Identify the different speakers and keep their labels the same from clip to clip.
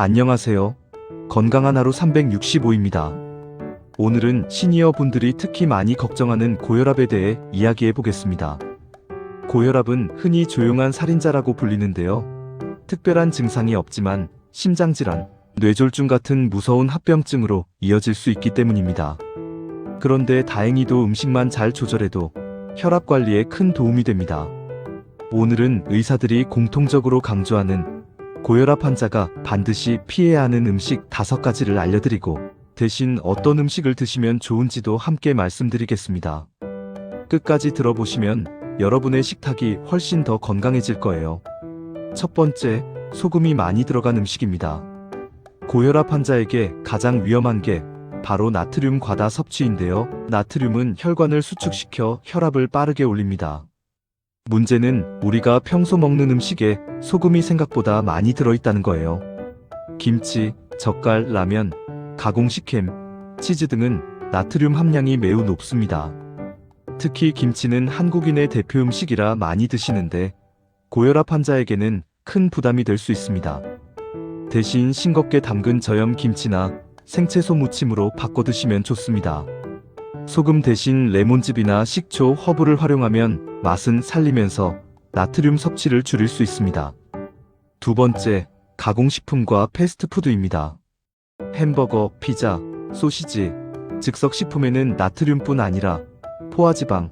Speaker 1: 안녕하세요. 건강한 하루 365입니다. 오늘은 시니어 분들이 특히 많이 걱정하는 고혈압에 대해 이야기해 보겠습니다. 고혈압은 흔히 조용한 살인자라고 불리는데요. 특별한 증상이 없지만 심장질환, 뇌졸중 같은 무서운 합병증으로 이어질 수 있기 때문입니다. 그런데 다행히도 음식만 잘 조절해도 혈압 관리에 큰 도움이 됩니다. 오늘은 의사들이 공통적으로 강조하는 고혈압 환자가 반드시 피해야 하는 음식 5가지를 알려드리고 대신 어떤 음식을 드시면 좋은지도 함께 말씀드리겠습니다. 끝까지 들어보시면 여러분의 식탁이 훨씬 더 건강해질 거예요. 첫 번째, 소금이 많이 들어간 음식입니다. 고혈압 환자에게 가장 위험한 게 바로 나트륨 과다 섭취인데요. 나트륨은 혈관을 수축시켜 혈압을 빠르게 올립니다. 문제는 우리가 평소 먹는 음식에 소금이 생각보다 많이 들어있다는 거예요. 김치, 젓갈, 라면, 가공식 햄, 치즈 등은 나트륨 함량이 매우 높습니다. 특히 김치는 한국인의 대표 음식이라 많이 드시는데 고혈압 환자에게는 큰 부담이 될 수 있습니다. 대신 싱겁게 담근 저염 김치나 생채소 무침으로 바꿔 드시면 좋습니다. 소금 대신 레몬즙이나 식초, 허브를 활용하면 맛은 살리면서 나트륨 섭취를 줄일 수 있습니다. 두 번째, 가공식품과 패스트푸드입니다. 햄버거, 피자, 소시지, 즉석식품에는 나트륨뿐 아니라 포화지방,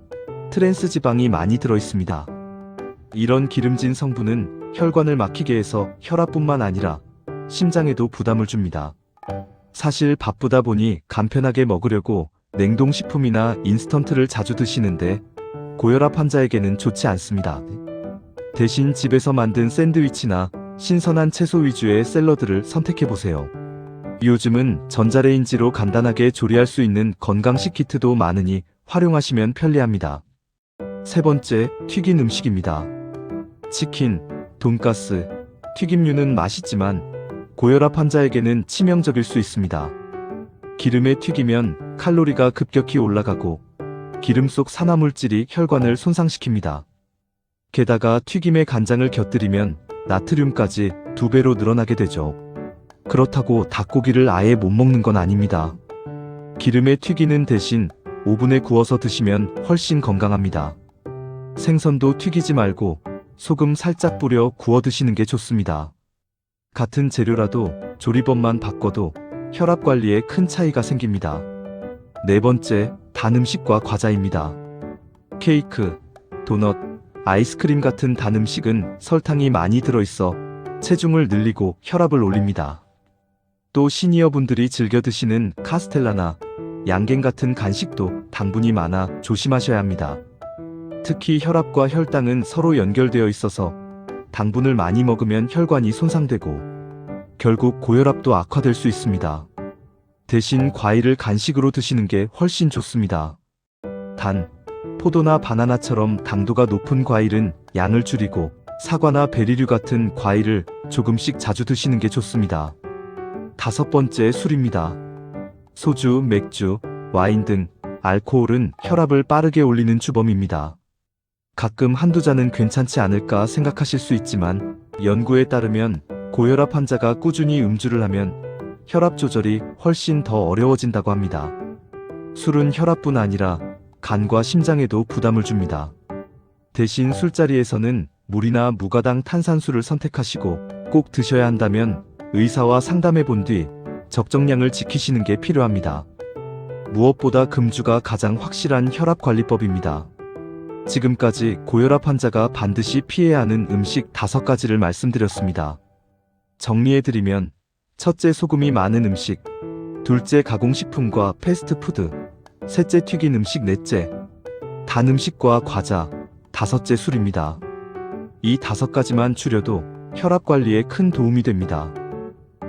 Speaker 1: 트랜스지방이 많이 들어있습니다. 이런 기름진 성분은 혈관을 막히게 해서 혈압뿐만 아니라 심장에도 부담을 줍니다. 사실 바쁘다 보니 간편하게 먹으려고 냉동식품이나 인스턴트를 자주 드시는데 고혈압 환자에게는 좋지 않습니다. 대신 집에서 만든 샌드위치나 신선한 채소 위주의 샐러드를 선택해보세요. 요즘은 전자레인지로 간단하게 조리할 수 있는 건강식 키트도 많으니 활용하시면 편리합니다. 세 번째, 튀긴 음식입니다. 치킨, 돈가스, 튀김류는 맛있지만 고혈압 환자에게는 치명적일 수 있습니다. 기름에 튀기면 칼로리가 급격히 올라가고 기름 속 산화물질이 혈관을 손상시킵니다. 게다가 튀김에 간장을 곁들이면 나트륨까지 2배로 늘어나게 되죠. 그렇다고 닭고기를 아예 못 먹는 건 아닙니다. 기름에 튀기는 대신 오븐에 구워서 드시면 훨씬 건강합니다. 생선도 튀기지 말고 소금 살짝 뿌려 구워 드시는 게 좋습니다. 같은 재료라도 조리법만 바꿔도 혈압 관리에 큰 차이가 생깁니다. 네 번째, 단 음식과 과자입니다. 케이크, 도넛, 아이스크림 같은 단 음식은 설탕이 많이 들어있어 체중을 늘리고 혈압을 올립니다. 또 시니어분들이 즐겨 드시는 카스텔라나 양갱 같은 간식도 당분이 많아 조심하셔야 합니다. 특히 혈압과 혈당은 서로 연결되어 있어서 당분을 많이 먹으면 혈관이 손상되고 결국 고혈압도 악화될 수 있습니다. 대신 과일을 간식으로 드시는 게 훨씬 좋습니다. 단, 포도나 바나나처럼 당도가 높은 과일은 양을 줄이고 사과나 베리류 같은 과일을 조금씩 자주 드시는 게 좋습니다. 다섯 번째, 술입니다. 소주, 맥주, 와인 등 알코올은 혈압을 빠르게 올리는 주범입니다. 가끔 한두 잔은 괜찮지 않을까 생각하실 수 있지만 연구에 따르면 고혈압 환자가 꾸준히 음주를 하면 혈압 조절이 훨씬 더 어려워진다고 합니다. 술은 혈압뿐 아니라 간과 심장에도 부담을 줍니다. 대신 술자리에서는 물이나 무가당 탄산수를 선택하시고 꼭 드셔야 한다면 의사와 상담해 본 뒤 적정량을 지키시는 게 필요합니다. 무엇보다 금주가 가장 확실한 혈압 관리법입니다. 지금까지 고혈압 환자가 반드시 피해야 하는 음식 5가지를 말씀드렸습니다. 정리해드리면 첫째, 소금이 많은 음식, 둘째, 가공식품과 패스트푸드, 셋째, 튀긴 음식, 넷째, 단 음식과 과자, 다섯째, 술입니다. 이 5가지만 줄여도 혈압 관리에 큰 도움이 됩니다.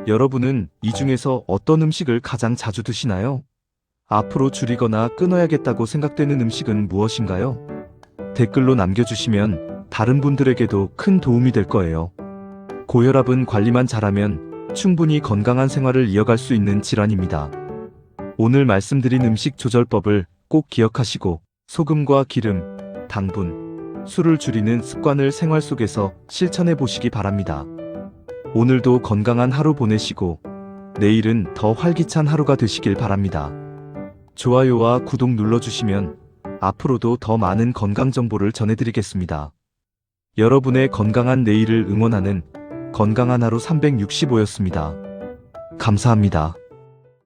Speaker 1: 여러분은 이 중에서 어떤 음식을 가장 자주 드시나요? 앞으로 줄이거나 끊어야겠다고 생각되는 음식은 무엇인가요? 댓글로 남겨주시면 다른 분들에게도 큰 도움이 될 거예요. 고혈압은 관리만 잘하면 충분히 건강한 생활을 이어갈 수 있는 질환입니다. 오늘 말씀드린 음식 조절법을 꼭 기억하시고 소금과 기름, 당분, 술을 줄이는 습관을 생활 속에서 실천해 보시기 바랍니다. 오늘도 건강한 하루 보내시고 내일은 더 활기찬 하루가 되시길 바랍니다. 좋아요와 구독 눌러주시면 앞으로도 더 많은 건강 정보를 전해드리겠습니다. 여러분의 건강한 내일을 응원하는 건강한 하루 365였습니다. 감사합니다.